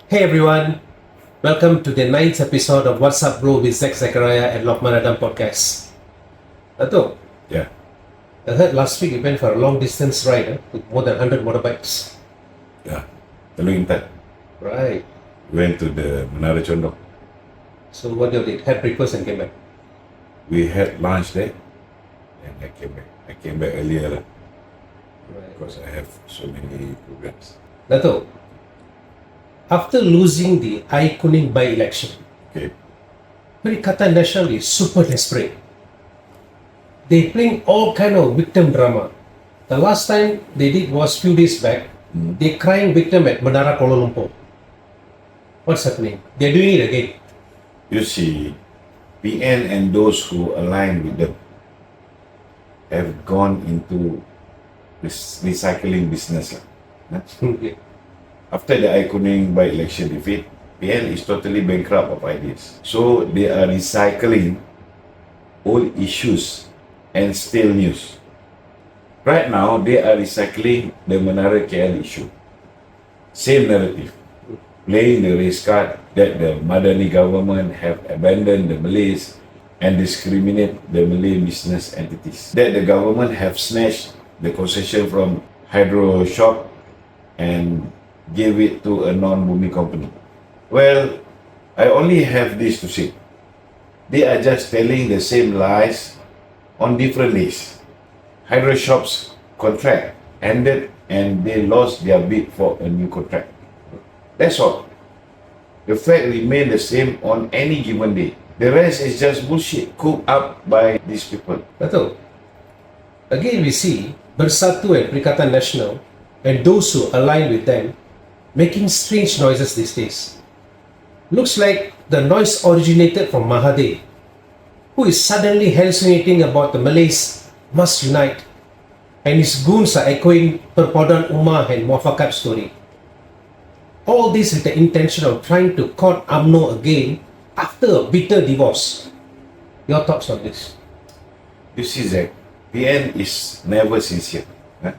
Hey everyone, welcome to the ninth episode of What's Up Bro with Zacaria and Lokman Adam podcast. Dato, Yeah, I heard last week you went for a long distance ride with more than 100 motorbikes. yeah. Teluk Intan. Right. Went to the Menara Condong. So what you did? Had breakfast and came back. We had lunch there, and I came back. I came back earlier lah, Right. because I have so many programs. Dato, after losing the iconic by-election, Okay. Perikatan Nasional is super desperate. They playing all kind of victim drama. The last time they did was few days back. They crying victim at Menara Kuala Lumpur. What's happening? They're doing it again. You see, PN and those who align with them have gone into this recycling business lah. Okay. After the iconic by-election defeat, PN is totally bankrupt of ideas. So they are recycling old issues and stale news. Right now, they are recycling the Menara KL issue. Same narrative. Playing the race card that the Madani government have abandoned the Malays and discriminate the Malay business entities. That the government have snatched the concession from Hydro Shop and gave it to a non-Bumi company. Well, I only have this to say. They are just telling the same lies on different days. Hydro Shop's contract ended and they lost their bid for a new contract. That's all. The fact remains the same on any given day. The rest is just bullshit cooked up by these people. Dato, again we see Bersatu and Perikatan Nasional and those who align with them making strange noises these days. Looks like the noise originated from Mahathir, who is suddenly hallucinating about the Malays must unite, and his goons are echoing Perpaduan Ummah and Muafakat story. All this with the intention of trying to court UMNO again after a bitter divorce. Your thoughts on this? You see, Zach, PN is never sincere. Huh?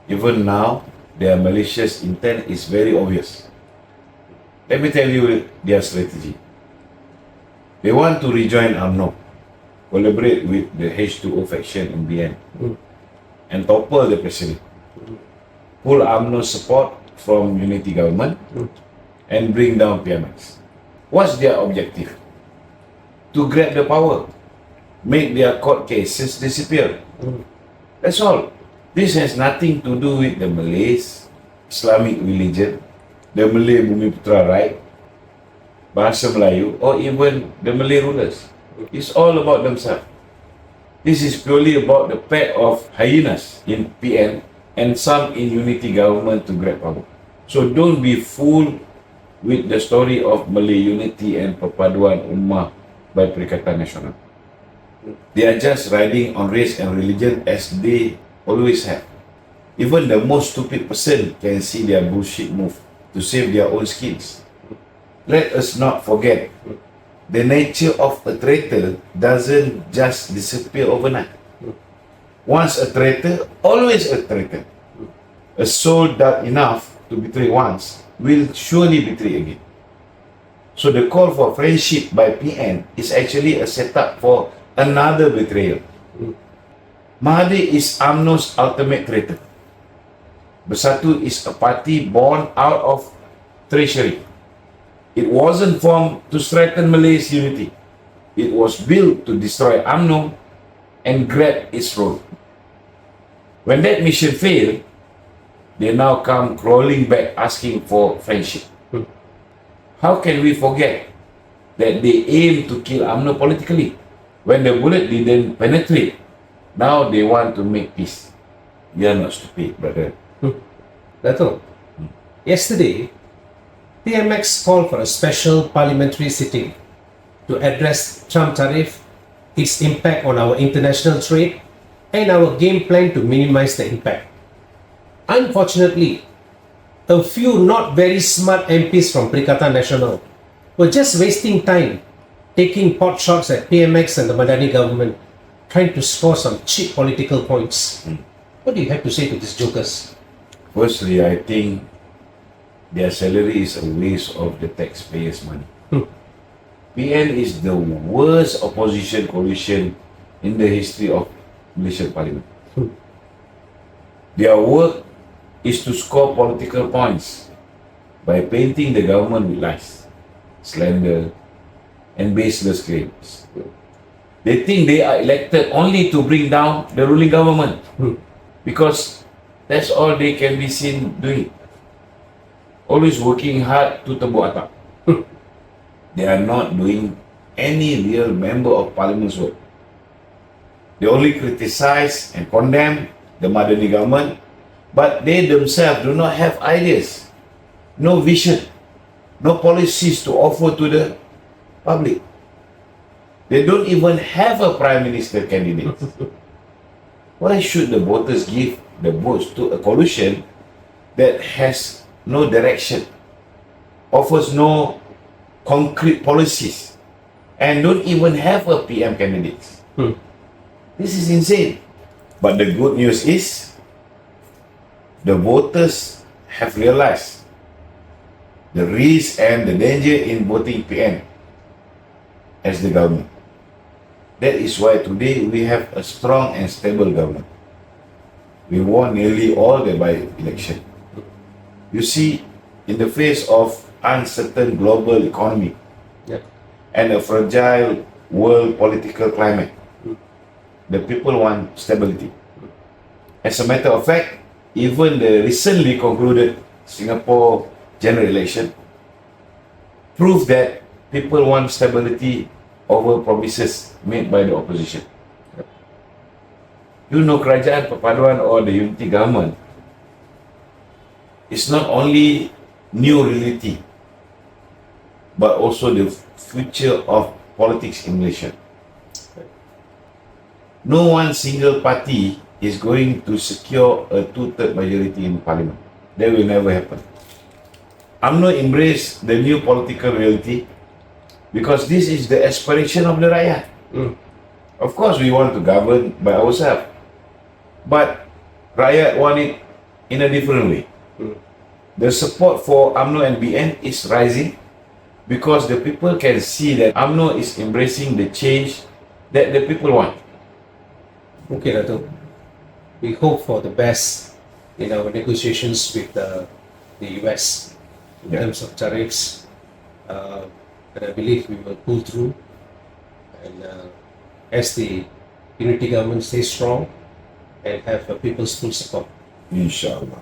Even now, their malicious intent is very obvious. Let me tell you their strategy. They want to rejoin UMNO, collaborate with the H2O faction in BN, and topple the president. Pull UMNO support from unity government and bring down PMX. What's their objective? To grab the power, make their court cases disappear. That's all. This has nothing to do with the Malays, Islamic religion, the Malay Bumi Putra right, Bahasa Melayu, or even the Malay rulers. It's all about themselves. This is purely about the pack of hyenas in PN and some in unity government to grab power. So don't be fooled with the story of Malay unity and Perpaduan Ummah by Perikatan Nasional. They are just riding on race and religion as they always have. Even the most stupid person can see their bullshit move to save their own skins. Let us not forget, the nature of a traitor doesn't just disappear overnight. Once a traitor, always a traitor. A soul dark enough to betray once will surely betray again. So the call for friendship by PN is actually a setup for another betrayal. Mahathir is UMNO's ultimate traitor. Bersatu is a party born out of treachery. It wasn't formed to strengthen Malay's unity. It was built to destroy UMNO and grab its role. When that mission failed, they now come crawling back asking for friendship. How can we forget that they aim to kill UMNO politically? When the bullet didn't penetrate, now they want to make peace. You are not stupid, brother. Dato, yesterday, PMX called for a special parliamentary sitting to address Trump tariff, its impact on our international trade, and our game plan to minimize the impact. Unfortunately, a few not very smart MPs from Perikatan Nasional were just wasting time taking pot shots at PMX and the Madani government, trying to score some cheap political points. What do you have to say to these jokers? Firstly, I think their salary is a waste of the taxpayers' money. Hmm. PN is the worst opposition coalition in the history of Malaysian Parliament. Hmm. Their work is to score political points by painting the government with lies, slander, and baseless claims. They think they are elected only to bring down the ruling government because that's all they can be seen doing. Always working hard to tebuk atap. They are not doing any real member of parliament's work. They only criticize and condemn the Madani government, but they themselves do not have ideas, no vision, no policies to offer to the public. They don't even have a prime minister candidate. Why should the voters give the votes to a coalition that has no direction, offers no concrete policies, and don't even have a PM candidate? This is insane. But the good news is the voters have realized the risk and the danger in voting PN as the government. That is why today we have a strong and stable government. We won nearly all the by-election. You see, in the face of uncertain global economy and a fragile world political climate, the people want stability. As a matter of fact, even the recently concluded Singapore general election proved that people want stability over promises made by the opposition. You know, Kerajaan Perpaduan or the unity government is not only new reality, but also the future of politics in Malaysia. No one single party is going to secure a two-third majority in parliament. That will never happen. UMNO embrace the new political reality because this is the aspiration of the rakyat. Of course, we want to govern by ourselves, but rakyat want it in a different way. The support for UMNO and BN is rising because the people can see that UMNO is embracing the change that the people want. Okay, Dato'. We hope for the best in our negotiations with the US in terms of tariffs. And I believe we will pull through. And as the unity government stays strong and have people's full support. Inshallah.